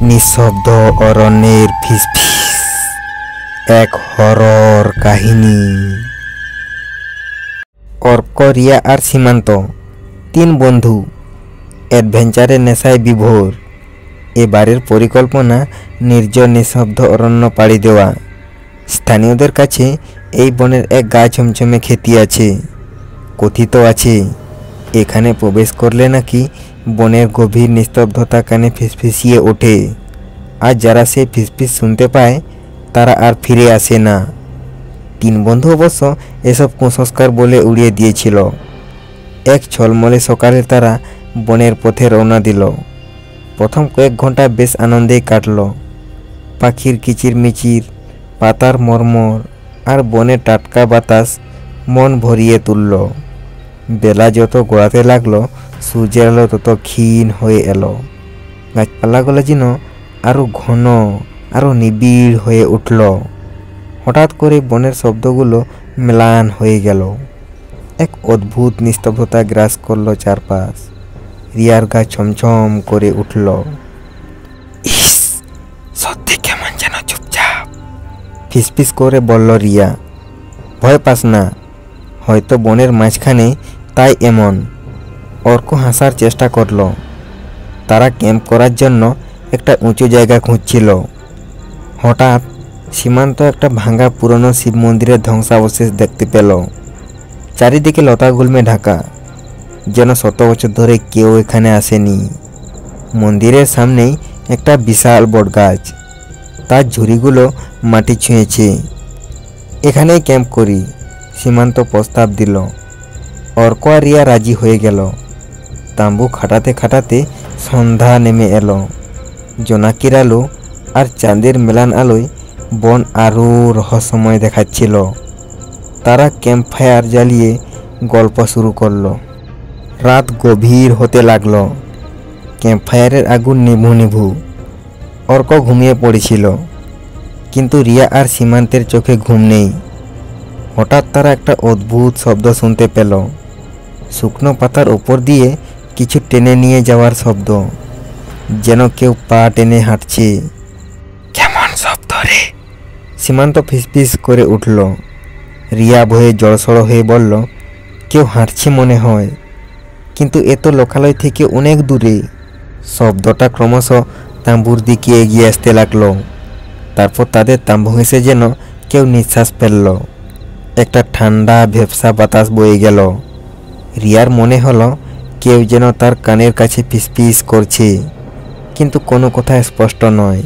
নিঃশব্দ অরণ্যের ফিসফিস, এক হরর কাহিনী। অর্ক, রিয়া আর সীমান্ত, তিন বন্ধু অ্যাডভেঞ্চারের নেশায় বিভোর। এবারের পরিকল্পনা নির্জন নিঃশব্দ অরণ্য পাড়ি দেওয়া। স্থানীয়দের কাছে এই বনের এক গা ছমছমে খ্যাতি আছে। কথিত আছে এখানে প্রবেশ করলে নাকি বনের গভীর নিস্তব্ধতা কানে ফিসফিসিয়ে ওঠে, আর যারা সে ফিসফিস শুনতে পায় তারা আর ফিরে আসে না। তিন বন্ধু অবশ্য এসব কুসংস্কার বলে উড়িয়ে দিয়েছিল। এক ঝলমলে সকালে তারা বনের পথে রওনা দিল। প্রথম কয়েক ঘন্টা বেশ আনন্দেই কাটল। পাখির কিচিরমিচির, পাতার মর্মর আর বনের টাটকা বাতাস মন ভরিয়ে তুলল। বেলা যত গড়াতে লাগলো সূর্যের আলো তত ক্ষীণ হয়ে এলো। গাছপালাগুলো যেন আরও ঘন, আরও নিবিড় হয়ে উঠল। হঠাৎ করে বনের শব্দগুলো ম্লান হয়ে গেল। এক অদ্ভুত নিস্তব্ধতা গ্রাস করল চারপাশ। রিয়ার গা ছমছম করে উঠল। ইস, সত্যি কেমন যেন চুপচাপ, ফিসফিস করে বলল রিয়া। ভয় পাস না, হয়তো বনের মাঝখানে, তাই এমন। অর্ক হাসার চেষ্টা করল। তারা ক্যাম্প করার জন্য একটা উঁচু জায়গা খুঁজছিল। হঠাৎ সীমান্ত একটা ভাঙা পুরনো শিব মন্দিরের ধ্বংসাবশেষ দেখতে পেল। চারিদিকে লতাগুল্মে ঢাকা, যেন শত বছর ধরে কেউ এখানে আসেনি। মন্দিরের সামনেই একটা বিশাল বটগাছ, তার ঝুড়িগুলো মাটি ছুঁয়েছে। এখানেই ক্যাম্প করি, সীমান্ত প্রস্তাব দিল। অর্ক আর রিয়া রাজি হয়ে গেল। তাঁবু খাটাতে খাটাতে সন্ধ্যা নেমে এলো। জোনাকির আলো আর চাঁদের মেলান আলোয় বন আরও রহস্যময় দেখাচ্ছিল। তারা ক্যাম্প ফায়ার জ্বালিয়ে গল্প শুরু করলো। রাত গভীর হতে লাগলো। ক্যাম্প ফায়ারের আগুন নিভু নিভু। অর্ক ঘুমিয়ে পড়েছিল, কিন্তু রিয়া আর সীমান্তের চোখে ঘুম নেই। হঠাৎ তারা একটা অদ্ভুত শব্দ শুনতে পেল। শুকনো পাতার ওপর দিয়ে কিছু টেনে নিয়ে যাওয়ার শব্দ, যেন কেউ পা টেনে হাঁটছে। কেমন শব্দ রে? সীমান্ত ফিসফিস করে উঠল। রিয়া ভয়ে জড়সড় হয়ে বলল, কেউ হাঁটছে মনে হয়, কিন্তু এ তো লোকালয় থেকে অনেক দূরে। শব্দটা ক্রমশ তাঁবুর দিকে এগিয়ে আসতে লাগলো। তারপর তাদের তাঁবু ঘেঁষে যেন কেউ নিঃশ্বাস ফেলল। একটা ঠান্ডা ভেপসা বাতাস বয়ে গেল। রিয়ার মনে হলো কেউ যেন তার কানের কাছে ফিসফিস করছে, কিন্তু কোনো কথা স্পষ্ট নয়,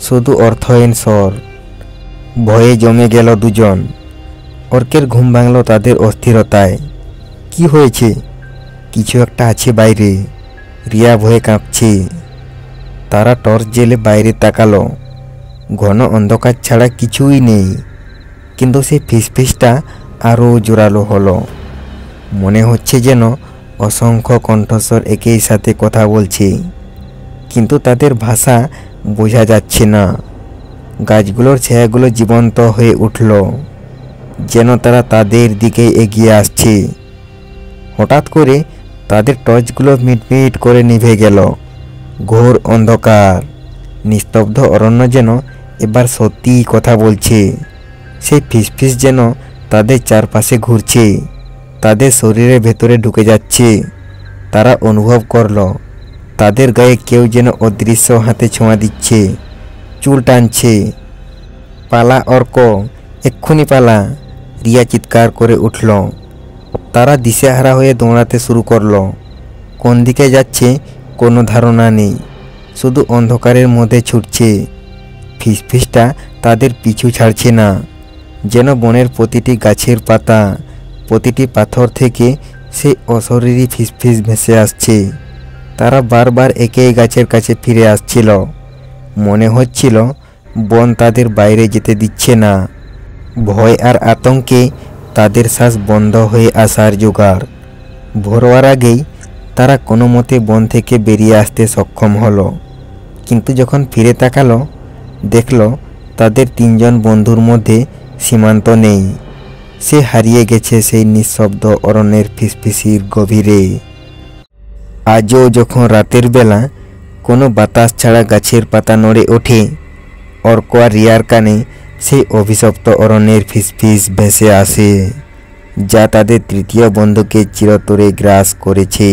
শুধু অর্থহীন স্বর। ভয়ে জমে গেল দুজন। অর্কের ঘুম ভাঙল তাদের অস্থিরতায়। কি হয়েছে? কিছু একটা আছে বাইরে। রিয়া ভয়ে কাঁপছে। তারা টর্চ জেলে বাইরে তাকালো। ঘন অন্ধকার ছাড়া কিছুই নেই, কিন্তু সেই ফিসফিসটা আরও জোরালো হলো। মনে হচ্ছে যেন অসংখ্য কণ্ঠস্বর একই সাথে কথা বলছে, কিন্তু তাদের ভাষা বোঝা যাচ্ছে না। গাছগুলোর ছায়াগুলো জীবন্ত হয়ে উঠল, যেন তারা তাদের দিকে এগিয়ে আসছে। হঠাৎ করে তাদের টর্চগুলো মিটমিট করে নিভে গেল। ঘোর অন্ধকার, নিস্তব্ধ অরণ্য যেন এবার সত্যিই কথা বলছে। সেই ফিসফিস যেন তাদের চারপাশে ঘুরছে, তাদের শরীরের ভেতরে ঢুকে যাচ্ছে। তারা অনুভব করল তাদের গায়ে কেউ যেন অদৃশ্য হাতে ছোঁয়া দিচ্ছে, চুল টানছে। পালা অর্ক, এক্ষুনি পালা! রিয়া চিৎকার করে উঠল। তারা দিশেহারা হয়ে দৌড়াতে শুরু করলো। কোন দিকে যাচ্ছে কোনো ধারণা নেই, শুধু অন্ধকারের মধ্যে ছুটছে। ফিসফিসটা তাদের পিছু ছাড়ছে না, যেন বনের প্রতিটি গাছের পাতা, প্রতিটি পাথর থেকে সেই অশরীরী ফিসফিস ভেসে আসছে। তারা বারবার একই গাছের কাছে ফিরে আসছিল। মনে হচ্ছিল বন তাদের বাইরে যেতে দিচ্ছে না। ভয় আর আতঙ্কে তাদের শ্বাস বন্ধ হয়ে আসার জোগাড়। ভোর হওয়ার আগেই তারা কোনো মতে বন থেকে বেরিয়ে আসতে সক্ষম হলো। কিন্তু যখন ফিরে তাকালো, দেখল তাদের তিনজন বন্ধুর মধ্যে সীমান্ত নেই। সে হারিয়ে গেছে সেই নিঃশব্দ অরণ্যের ফিসফিসির গভীরে। আজও যখন রাতের বেলা কোনো বাতাস ছাড়া গাছের পাতা নড়ে ওঠে। অর্ক আর রিয়ার কানে সেই অভিশপ্ত অরণ্যের ফিসফিস ভেসে আসে, যা তাদের তৃতীয় বন্ধুকে চিরতরে গ্রাস করেছে।